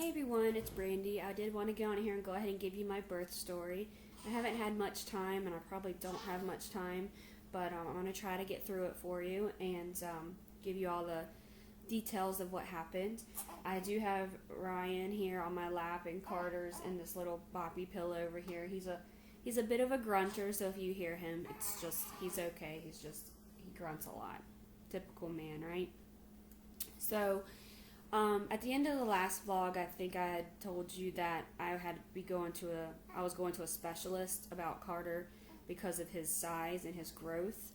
everyone, it's Brandy. I did want to get on here and go ahead and give you my birth story. I haven't had much time, and I probably don't have much time, but I'm going to try to get through it for you and give you all the details of what happened. I do have Ryan here on my lap, and Carter's in this little boppy pillow over here. He's a bit of a grunter, so if you hear him, it's just, he's okay. He grunts a lot. Typical man, right? So, at the end of the last vlog, I think I had told you that I was going to a specialist about Carter because of his size and his growth.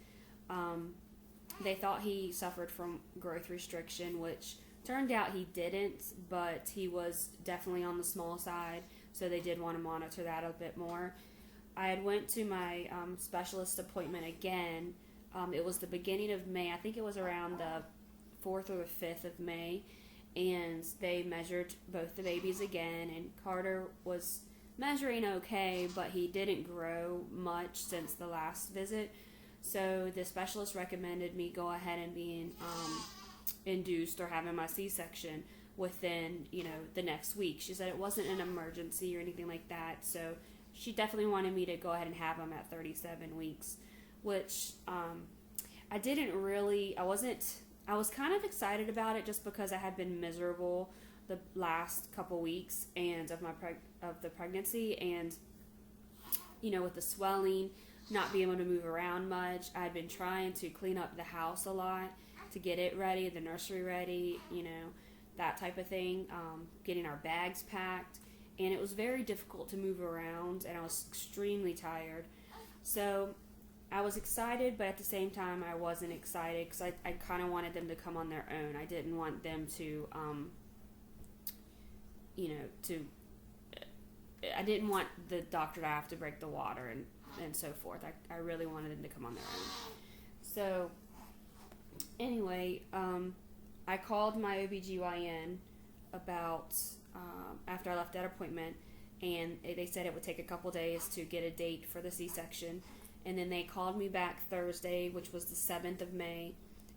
They thought he suffered from growth restriction, which turned out he didn't, but he was definitely on the small side, so they did want to monitor that a bit more. I had went to my specialist appointment again. It was the beginning of May. I think it was around the 4th or the 5th of May. And they measured both the babies again, and Carter was measuring okay, but he didn't grow much since the last visit. So the specialist recommended me go ahead and being induced or having my C-section within, the next week. She said it wasn't an emergency or anything like that, so she definitely wanted me to go ahead and have him at 37 weeks, which I was kind of excited about it just because I had been miserable the last couple weeks and of the pregnancy, and with the swelling, not being able to move around much. I had been trying to clean up the house a lot to get it ready, the nursery ready, that type of thing, getting our bags packed, and it was very difficult to move around, and I was extremely tired. So I was excited, but at the same time, I wasn't excited because I kind of wanted them to come on their own. I didn't want them to, I didn't want the doctor to have to break the water and so forth. I really wanted them to come on their own. So, anyway, I called my OBGYN about, after I left that appointment, and they said it would take a couple days to get a date for the C-section. And then they called me back Thursday, which was the 7th of May,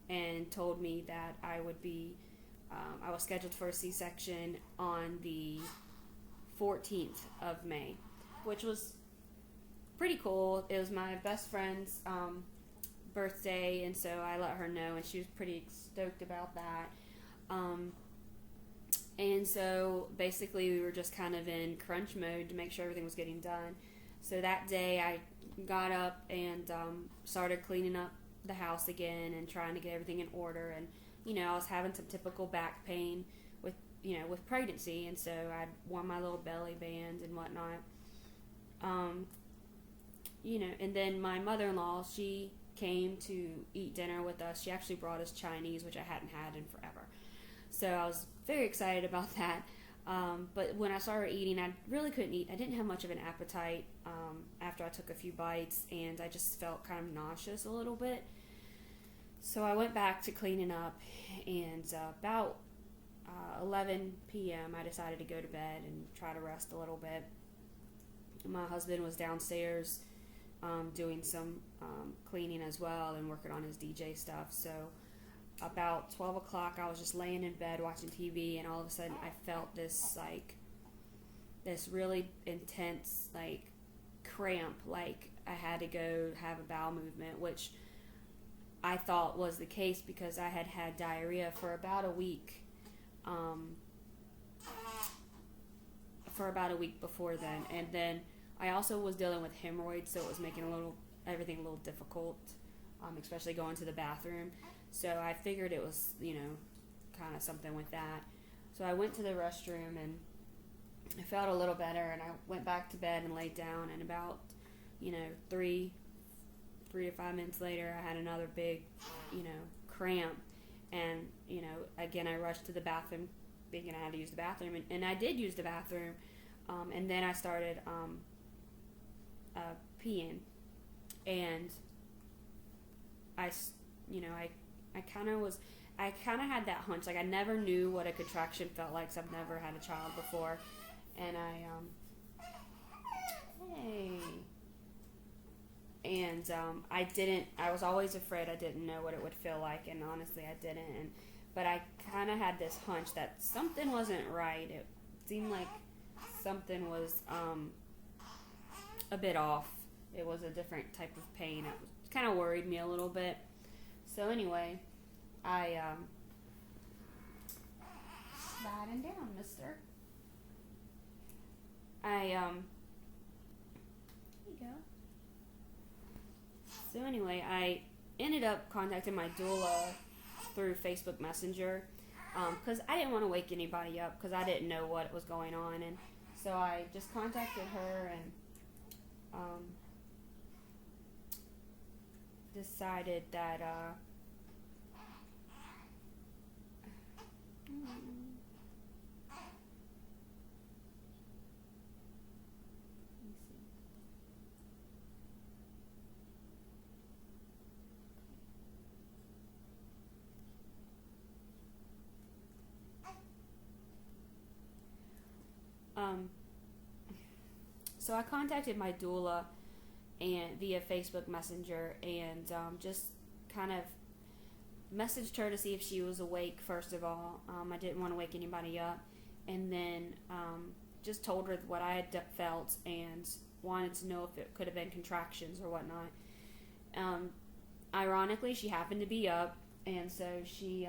and told me that I was scheduled for a C-section on the 14th of May, which was pretty cool. It was my best friend's birthday, and so I let her know, and she was pretty stoked about that. And so basically we were just kind of in crunch mode to make sure everything was getting done. So that day I got up and started cleaning up the house again and trying to get everything in order. And I was having some typical back pain with pregnancy, and so I'd worn my little belly band and whatnot. And then my mother-in-law, she came to eat dinner with us. She actually brought us Chinese, which I hadn't had in forever. So I was very excited about that. But when I started eating, I really couldn't eat. I didn't have much of an appetite after I took a few bites, and I just felt kind of nauseous a little bit. So I went back to cleaning up, and about 11 p.m. I decided to go to bed and try to rest a little bit. My husband was downstairs doing some cleaning as well and working on his DJ stuff. So about 12 o'clock, I was just laying in bed watching TV, and all of a sudden I felt this really intense cramp, like I had to go have a bowel movement, which I thought was the case because I had had diarrhea for about a week before then, and then I also was dealing with hemorrhoids, so it was making everything a little difficult, especially going to the bathroom. So I figured it was, kind of something with that. So I went to the restroom, and I felt a little better, and I went back to bed and laid down, and about, 3 to 5 minutes later, I had another big, cramp, and, again, I rushed to the bathroom, thinking I had to use the bathroom, and I did use the bathroom, and then I started peeing, and I kind of had that hunch, I never knew what a contraction felt like, because I've never had a child before, and I was always afraid I didn't know what it would feel like, and honestly I didn't, but I kind of had this hunch that something wasn't right. seemed like something was a bit off. It was a different type of pain. It kind of worried me a little bit. So anyway, I sliding down, mister. There you go. So anyway, I ended up contacting my doula through Facebook Messenger because I didn't want to wake anybody up because I didn't know what was going on, and so I just contacted her and decided that so I contacted my doula and via Facebook Messenger and just kind of messaged her to see if she was awake. First of all, I didn't want to wake anybody up, and then just told her what I had felt and wanted to know if it could have been contractions or whatnot. Ironically, she happened to be up, and so she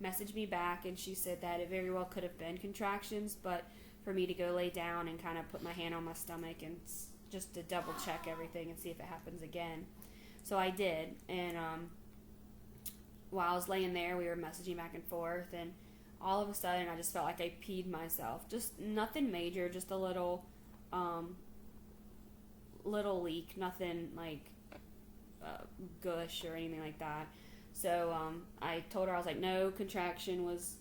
messaged me back, and she said that it very well could have been contractions, but for me to go lay down and kind of put my hand on my stomach and just to double check everything and see if it happens again. So I did, and while I was laying there, we were messaging back and forth, and all of a sudden I just felt like I peed myself. Just nothing major, just a little leak, nothing like gush or anything like that. So I told her, I was like, no contractions,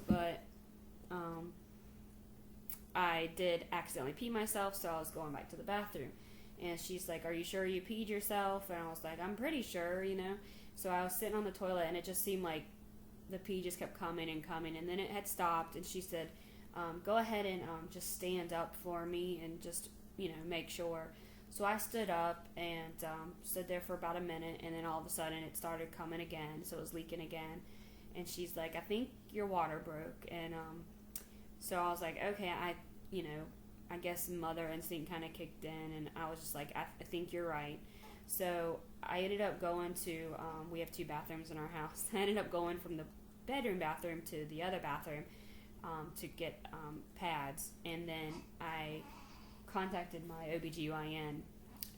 but I did accidentally pee myself, so I was going back to the bathroom. And she's like, are you sure you peed yourself? And I was like, I'm pretty sure, So I was sitting on the toilet, and it just seemed like the pee just kept coming and coming, and then it had stopped, and she said, go ahead and just stand up for me and just, make sure. So I stood up and stood there for about a minute, and then all of a sudden it started coming again, so it was leaking again. And she's like, I think your water broke. And so I was like, okay, I guess mother instinct kind of kicked in, and I was just like, I think you're right. So I ended up going to, we have 2 bathrooms in our house. I ended up going from the bedroom bathroom to the other bathroom to get pads. And then I contacted my OBGYN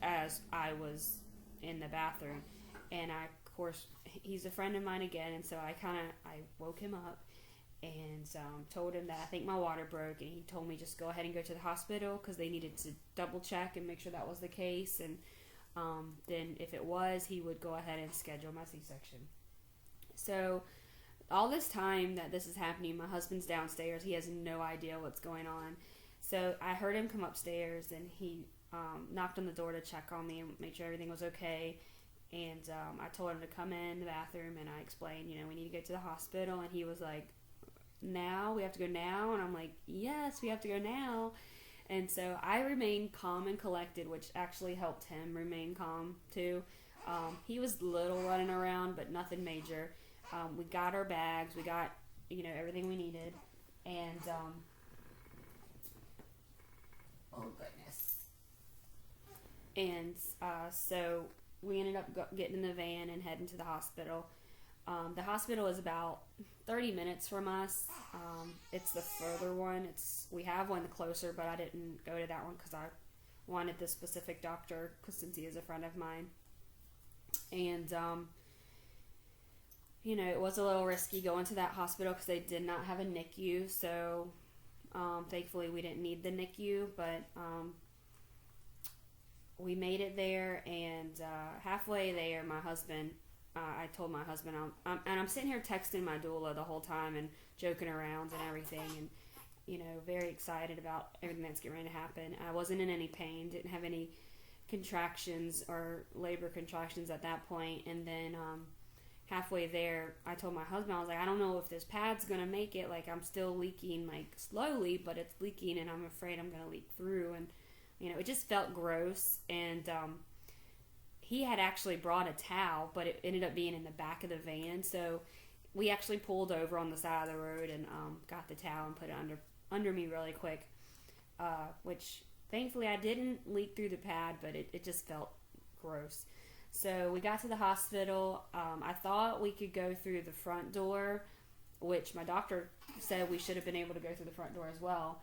as I was in the bathroom. And of course, he's a friend of mine again. And so I woke him up and told him that I think my water broke. And he told me just go ahead and go to the hospital because they needed to double check and make sure that was the case. And then if it was, he would go ahead and schedule my C-section. So all this time that this is happening, my husband's downstairs. He has no idea what's going on. So I heard him come upstairs, and he knocked on the door to check on me and make sure everything was okay. And I told him to come in the bathroom, and I explained, we need to go to the hospital. And he was like, now? We have to go now? And I'm like, yes, we have to go now. And so I remained calm and collected, which actually helped him remain calm too. He was a little running around, but nothing major. We got our bags. We got, everything we needed. And, oh goodness. And so we ended up getting in the van and heading to the hospital. The hospital is about 30 minutes from us. It's the further one. We have one closer, but I didn't go to that one because I wanted the specific doctor since he is a friend of mine. And, it was a little risky going to that hospital because they did not have a NICU. So, thankfully we didn't need the NICU, but we made it there. And halfway there, I told my husband, and I'm sitting here texting my doula the whole time and joking around and everything, and very excited about everything that's getting ready to happen. I wasn't in any pain, didn't have any contractions or labor contractions at that point. And then halfway there, I told my husband, I was like, I don't know if this pad's gonna make it. Like, I'm still leaking, like, slowly, but it's leaking, and I'm afraid I'm gonna leak through. And it just felt gross. And he had actually brought a towel, but it ended up being in the back of the van. So we actually pulled over on the side of the road and got the towel and put it under me really quick, which thankfully I didn't leak through the pad, but it just felt gross. So we got to the hospital. I thought we could go through the front door, which my doctor said we should have been able to go through the front door as well.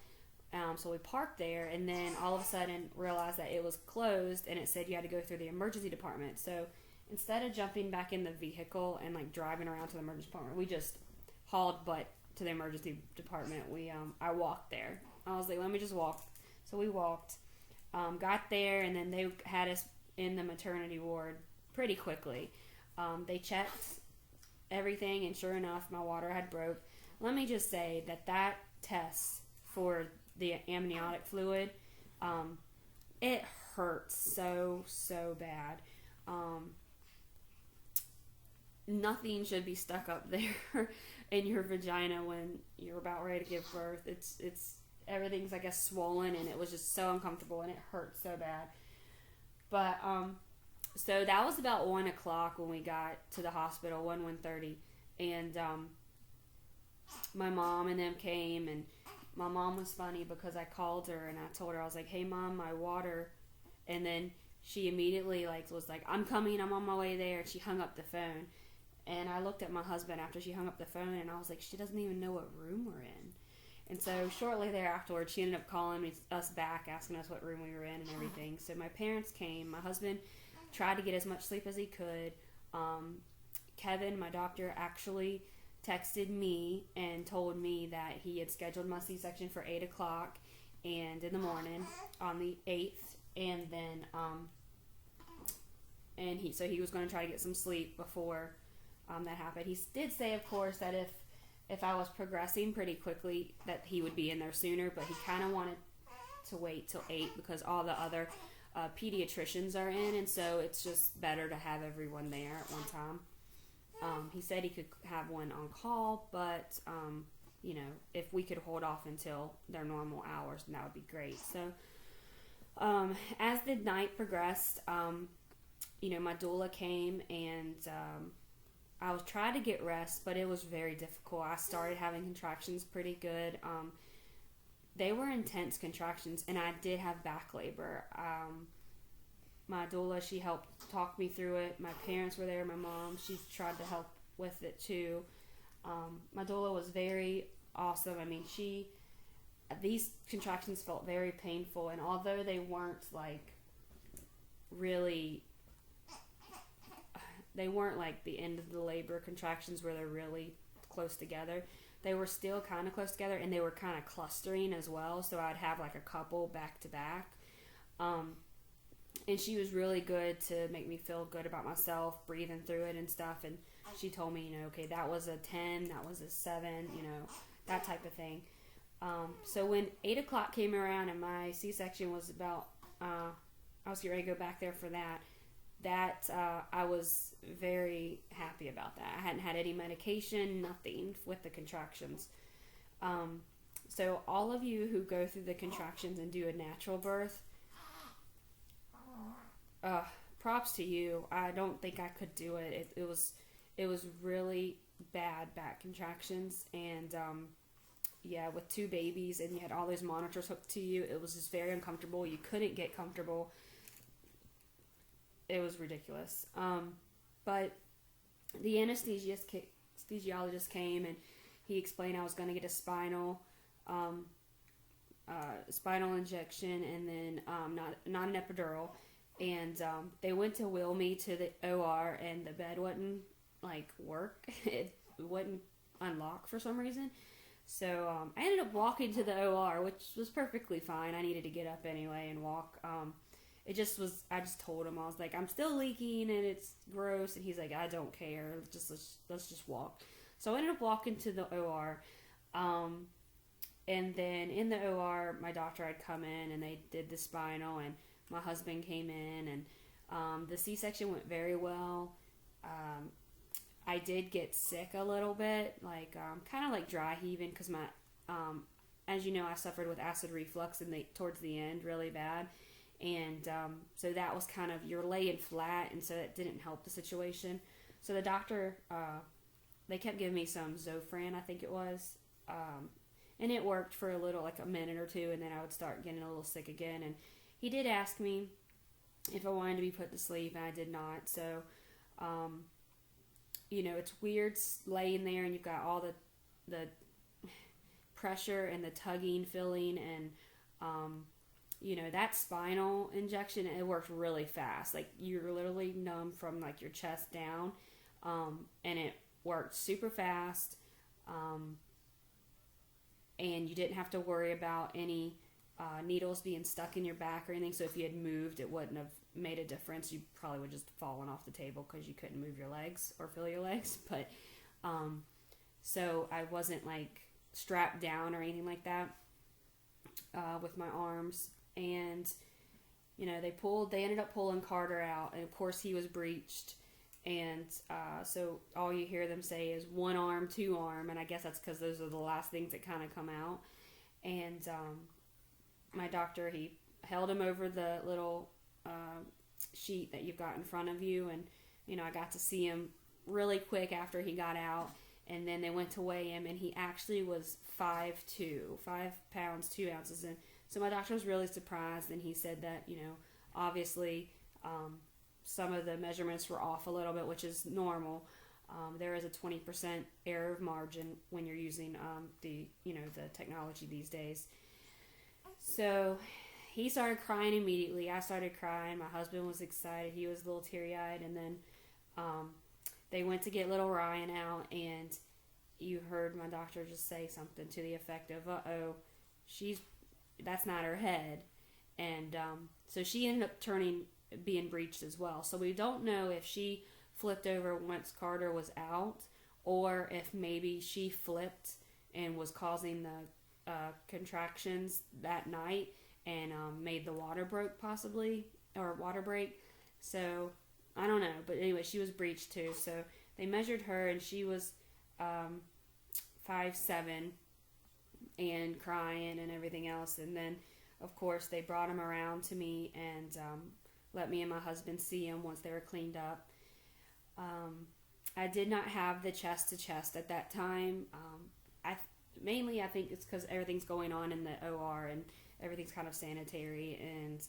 So we parked there, and then all of a sudden realized that it was closed, and it said you had to go through the emergency department. So instead of jumping back in the vehicle and like driving around to the emergency department, we just hauled butt to the emergency department. I walked there. I was like, let me just walk. So we walked, got there, and then they had us in the maternity ward pretty quickly. They checked everything, and sure enough, my water had broke. Let me just say that test for the amniotic fluid, it hurts so bad. Nothing should be stuck up there in your vagina when you're about ready to give birth. It's everything's, I guess, swollen, and it was just so uncomfortable, and it hurt so bad. But so that was about 1 o'clock when we got to the hospital, 1:30, and my mom and them came, and my mom was funny because I called her and I told her, I was like, hey mom, my water, and then she immediately was like, I'm coming, I'm on my way there, and she hung up the phone. And I looked at my husband after she hung up the phone, and I was like, she doesn't even know what room we're in. And so shortly thereafter, she ended up calling us back, asking us what room we were in and everything. So my parents came. My husband tried to get as much sleep as he could. Kevin, my doctor, actually texted me and told me that he had scheduled my C-section for 8 o'clock and in the morning on the 8th. And then, so he was going to try to get some sleep before that happened. He did say, of course, that if I was progressing pretty quickly, that he would be in there sooner, but he kind of wanted to wait till 8 because all the other pediatricians are in, and so it's just better to have everyone there at one time. He said he could have one on call, but if we could hold off until their normal hours, then that would be great. So as the night progressed, my doula came, and I was trying to get rest, but it was very difficult. I started having contractions pretty good. They were intense contractions, and I did have back labor. My doula, she helped talk me through it. My parents were there. My mom, she tried to help with it too. My doula was very awesome. I mean, these contractions felt very painful, and although they weren't they weren't like the end of the labor contractions where they're really close together. They were still kind of close together, and they were kind of clustering as well. So I'd have a couple back to back. And she was really good to make me feel good about myself, breathing through it and stuff. And she told me, okay, that was a 10, that was a 7, that type of thing. So when 8 o'clock came around and my C-section was about, I was getting ready to go back there for that, I was very happy about that. I hadn't had any medication, nothing with the contractions. So all of you who go through the contractions and do a natural birth, props to you. I don't think I could do it. It was really bad back contractions, and with 2 babies, and you had all those monitors hooked to you, it was just very uncomfortable. You couldn't get comfortable. It was ridiculous. But the anesthesiologist came, and he explained I was going to get a spinal injection, and then not an epidural. And they went to wheel me to the OR, and the bed wouldn't work. It wouldn't unlock for some reason. So I ended up walking to the OR, which was perfectly fine. I needed to get up anyway and walk. I just told him, I was like, I'm still leaking and it's gross. And he's like, I don't care. Let's just walk. So I ended up walking to the OR. And then in the OR, my doctor had come in and they did the spinal, and my husband came in, and the C-section went very well. I did get sick a little bit, kind of dry heaving, because my, as you know, I suffered with acid reflux towards the end really bad. And so that was kind of, you're laying flat, and so that didn't help the situation. So the doctor they kept giving me some Zofran, I think it was, and it worked for a little, like a minute or two, and then I would start getting a little sick again. And he did ask me if I wanted to be put to sleep, and I did not. So, it's weird laying there, and you've got all the pressure and the tugging feeling, and that spinal injection, it worked really fast. Like, you're literally numb from like your chest down, and it worked super fast, and you didn't have to worry about any needles being stuck in your back or anything. So if you had moved, it wouldn't have made a difference. You probably would just fallen off the table because you couldn't move your legs or feel your legs. But so I wasn't like strapped down or anything like that with my arms. And they ended up pulling Carter out, and of course he was breached. And so all you hear them say is one arm, two arm, and I guess that's because those are the last things that kind of come out. And my doctor, he held him over the little sheet that you've got in front of you, and I got to see him really quick after he got out. And then they went to weigh him, and he actually was 5'2", 5 pounds 2 ounces. And so my doctor was really surprised, and he said that obviously some of the measurements were off a little bit, which is normal. There is a 20% error margin when you're using the technology these days. So he started crying immediately. I started crying. My husband was excited. He was a little teary-eyed. And then they went to get little Ryan out, and you heard my doctor just say something to the effect of, "Uh-oh, that's not her head." And so she ended up being breached as well. So we don't know if she flipped over once Carter was out, or if maybe she flipped and was causing the contractions that night and made the water break. So I don't know, but anyway, she was breached too. So they measured her, and she was 5'7", and crying and everything else. And then of course they brought him around to me and let me and my husband see him once they were cleaned up. I did not have the chest to chest at that time. I think it's because everything's going on in the OR and everything's kind of sanitary, and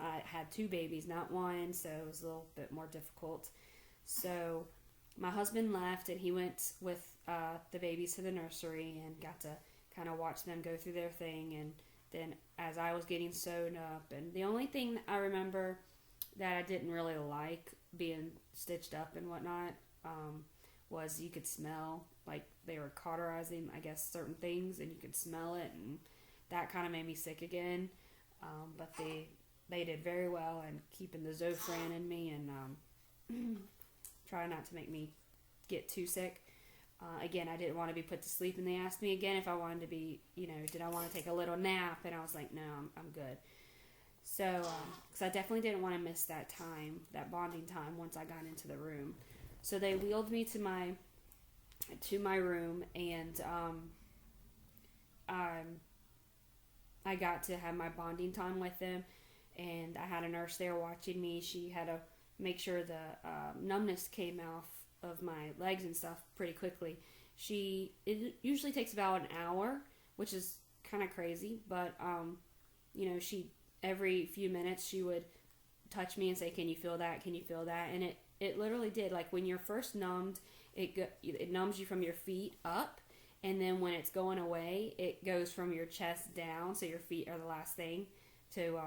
I had 2 babies, not one, so it was a little bit more difficult. So my husband left, and he went with the babies to the nursery and got to kind of watch them go through their thing. And then as I was getting sewn up, and the only thing I remember that I didn't really like being stitched up and whatnot was you could smell, like they were cauterizing, I guess, certain things, and you could smell it, and that kind of made me sick again. But they did very well in keeping the Zofran in me and trying not to make me get too sick. Again, I didn't want to be put to sleep, and they asked me again if I wanted to be, did I want to take a little nap, and I was like, no, I'm good. So, because I definitely didn't want to miss that time, that bonding time, once I got into the room. So they wheeled me to my room, and I got to have my bonding time with them, and I had a nurse there watching me. She had to make sure the numbness came off of my legs and stuff pretty quickly. It usually takes about an hour, which is kind of crazy, but she every few minutes she would touch me and say, "Can you feel that? Can you feel that?" And it literally did. Like when you're first numbed, it numbs you from your feet up, and then when it's going away, it goes from your chest down. So your feet are the last thing to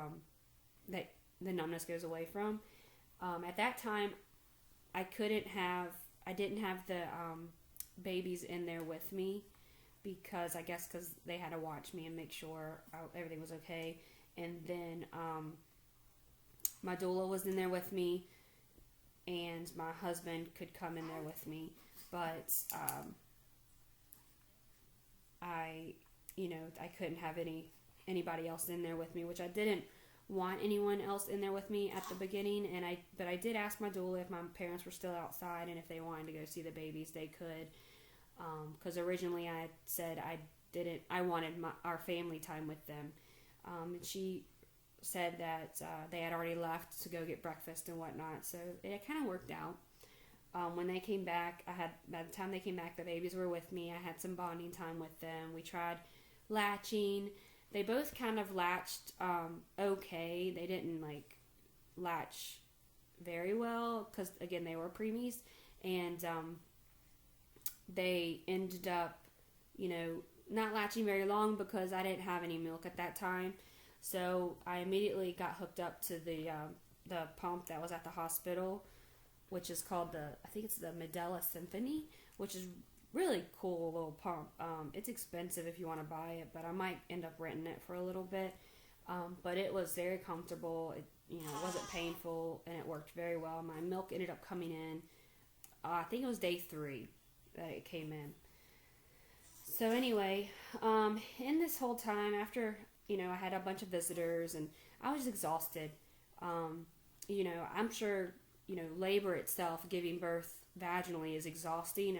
that the numbness goes away from. At that time, I didn't have the babies in there with me because they had to watch me and make sure everything was okay. And then my doula was in there with me, and my husband could come in there with me, but I couldn't have anybody else in there with me, which I didn't want anyone else in there with me at the beginning. But I did ask my doula if my parents were still outside and if they wanted to go see the babies, they could. Because originally I said I wanted our family time with them. And she said that they had already left to go get breakfast and whatnot, so it kind of worked out. When they came back, by the time they came back, the babies were with me. I had some bonding time with them. We tried latching. They both kind of latched okay. They didn't like latch very well because, again, they were preemies. And they ended up, not latching very long because I didn't have any milk at that time. So I immediately got hooked up to the pump that was at the hospital, which is called I think it's the Medela Symphony, which is really cool little pump. It's expensive if you want to buy it, but I might end up renting it for a little bit. But it was very comfortable. It wasn't painful, and it worked very well. My milk ended up coming in. I think it was day 3 that it came in. So anyway, in this whole time, after, I had a bunch of visitors and I was exhausted. I'm sure, labor itself, giving birth vaginally is exhausting,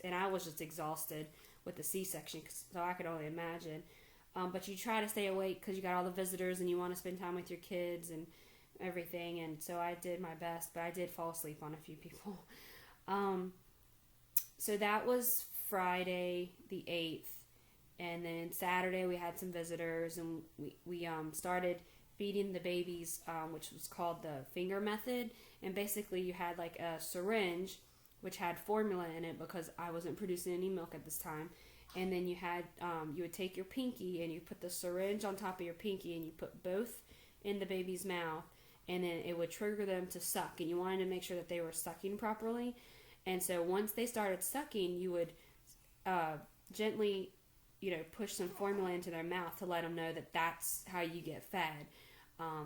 and I was just exhausted with the C-section, so I could only imagine. But you try to stay awake because you got all the visitors and you want to spend time with your kids and everything, and so I did my best, but I did fall asleep on a few people. So that was Friday the 8th, and then Saturday we had some visitors, and we started feeding the babies, which was called the finger method, and basically you had like a syringe which had formula in it because I wasn't producing any milk at this time, and then you had you would take your pinky and you put the syringe on top of your pinky and you put both in the baby's mouth, and then it would trigger them to suck, and you wanted to make sure that they were sucking properly. And so once they started sucking, you would gently, push some formula into their mouth to let them know that that's how you get fed.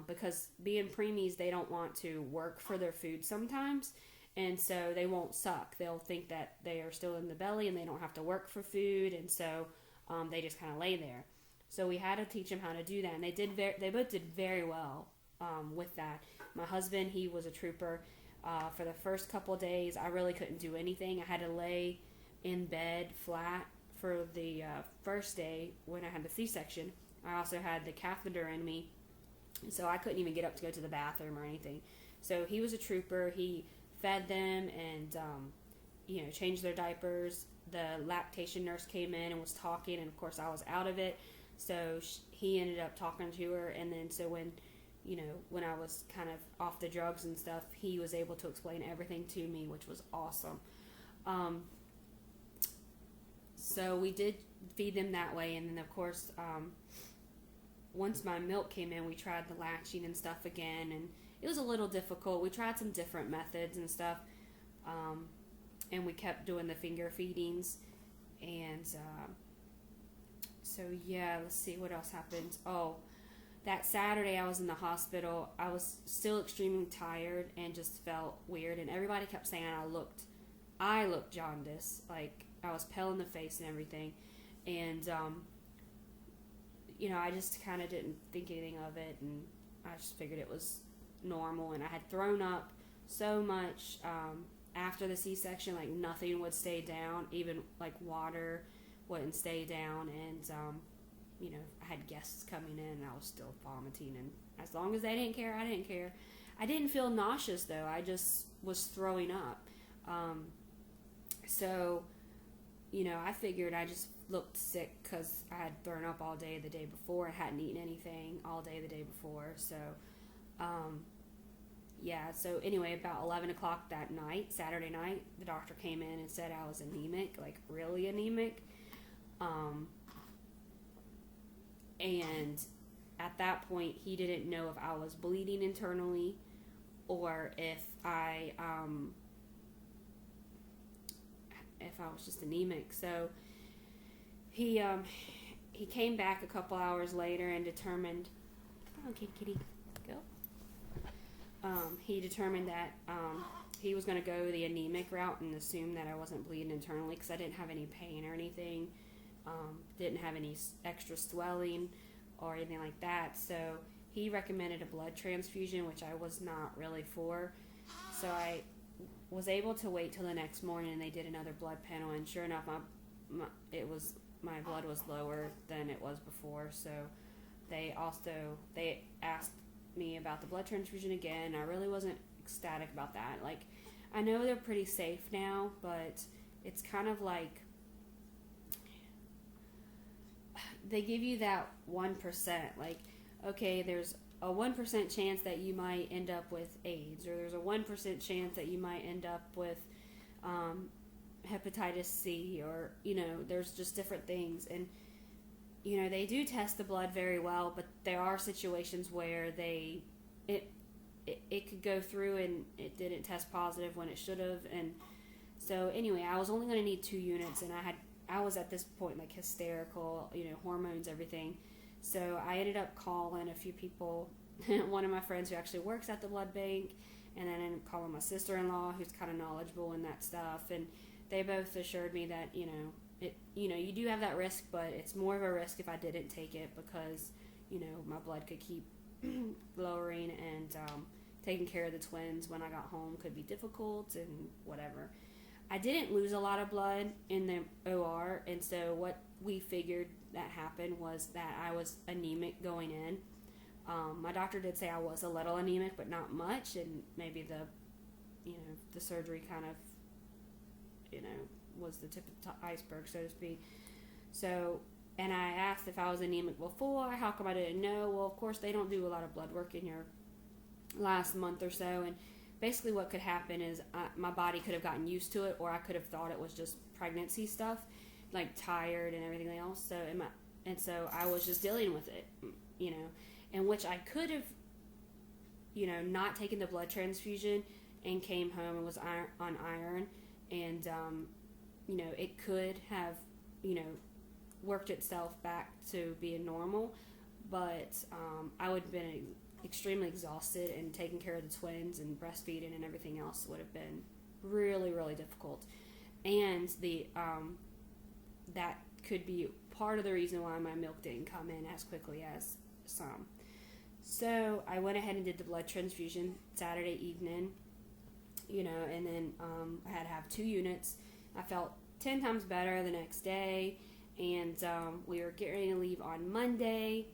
Because being preemies, they don't want to work for their food sometimes, and so they won't suck. They'll think that they are still in the belly and they don't have to work for food, and so they just kind of lay there. So we had to teach them how to do that, and they both did very well with that. My husband, he was a trooper. For the first couple of days, I really couldn't do anything. I had to lay in bed flat for the first day when I had the C-section. I also had the catheter in me, so I couldn't even get up to go to the bathroom or anything. So he was a trooper. He fed them and, changed their diapers. The lactation nurse came in and was talking, and of course I was out of it. So he ended up talking to her, and then so when I was kind of off the drugs and stuff, he was able to explain everything to me, which was awesome. So we did feed them that way, and then of course, once my milk came in, we tried the latching and stuff again, and it was a little difficult. We tried some different methods and stuff, and we kept doing the finger feedings, and so yeah, let's see what else happened. Oh, that Saturday I was in the hospital. I was still extremely tired and just felt weird, and everybody kept saying I looked jaundiced, like I was pale in the face and everything, and I just kind of didn't think anything of it, and I just figured it was normal. And I had thrown up so much after the C-section, like nothing would stay down, even like water wouldn't stay down, and I had guests coming in and I was still vomiting, and as long as they didn't care, I didn't care. I didn't feel nauseous though, I just was throwing up. So I figured I just looked sick because I had thrown up all day the day before. I hadn't eaten anything all day the day before. So, so anyway, about 11 o'clock that night, Saturday night, the doctor came in and said I was anemic, like really anemic. And at that point, he didn't know if I was bleeding internally or if I was just anemic. So he came back a couple hours later and determined, oh, kitty, go. He determined that he was going to go the anemic route and assume that I wasn't bleeding internally because I didn't have any pain or anything. Didn't have any extra swelling or anything like that. So he recommended a blood transfusion, which I was not really for. So I was able to wait till the next morning, and they did another blood panel, and sure enough, my blood was lower than it was before. So they asked me about the blood transfusion again. I really wasn't ecstatic about that. Like, I know they're pretty safe now, but it's kind of like they give you that 1%. Like, okay, there's a 1% chance that you might end up with AIDS, or there's a 1% chance that you might end up with hepatitis C, or, there's just different things. And, they do test the blood very well, but there are situations where it could go through and it didn't test positive when it should have. And so anyway, I was only going to need 2 units, and I was at this point like hysterical, hormones, everything. So I ended up calling a few people, one of my friends who actually works at the blood bank, and then I ended up calling my sister-in-law, who's kind of knowledgeable in that stuff, and they both assured me that, you do have that risk, but it's more of a risk if I didn't take it, because, my blood could keep lowering, and taking care of the twins when I got home could be difficult and whatever. I didn't lose a lot of blood in the OR, and so what we figured that happened was that I was anemic going in. My doctor did say I was a little anemic, but not much, and maybe the surgery kind of, was the tip of the iceberg, so to speak. So, and I asked if I was anemic before, how come I didn't know? Well, of course, they don't do a lot of blood work in your last month or so, and basically what could happen is my body could have gotten used to it, or I could have thought it was just pregnancy stuff, like tired and everything else. So so I was just dealing with it, and which I could have, not taken the blood transfusion and came home and was on iron, and it could have, worked itself back to being normal, but I would have been extremely exhausted, and taking care of the twins and breastfeeding and everything else would have been really, really difficult. And that could be part of the reason why my milk didn't come in as quickly as some. So I went ahead and did the blood transfusion Saturday evening, and then I had to have 2 units. I felt 10 times better the next day, and we were getting ready to leave on Monday.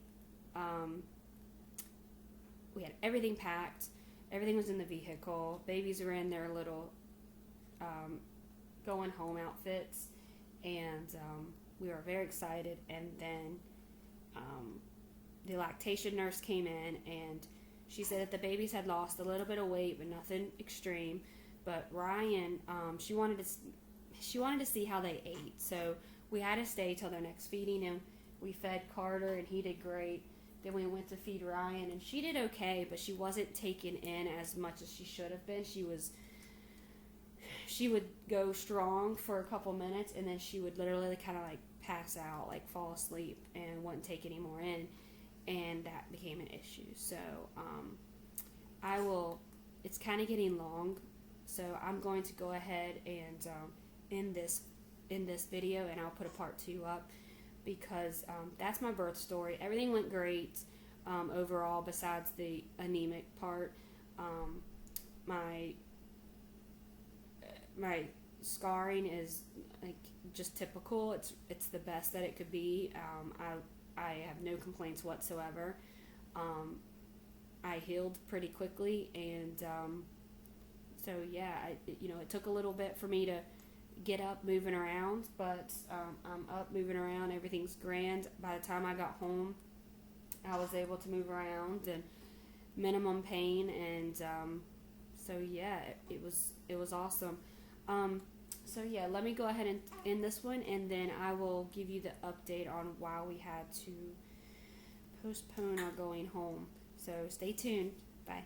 We had everything packed. Everything was in the vehicle. Babies were in their little going home outfits, and we were very excited. And then the lactation nurse came in, and she said that the babies had lost a little bit of weight, but nothing extreme. But Ryan, she wanted to see how they ate, so we had to stay till their next feeding, and we fed Carter, and he did great. Then we went to feed Ryan, and she did okay, but she wasn't taken in as much as she should have been. She would go strong for a couple minutes, and then she would literally kind of like pass out, like fall asleep, and wouldn't take any more in, and that became an issue. So it's kind of getting long, so I'm going to go ahead and end this video, and I'll put a part 2 up, because that's my birth story. Everything went great overall, besides the anemic part. My scarring is like just typical. It's the best that it could be. I have no complaints whatsoever. I healed pretty quickly, and so yeah, it took a little bit for me to get up moving around, but I'm up moving around. Everything's grand. By the time I got home, I was able to move around and minimum pain, and so yeah, it was awesome. So yeah, let me go ahead and end this one, and then I will give you the update on why we had to postpone our going home. So stay tuned. Bye.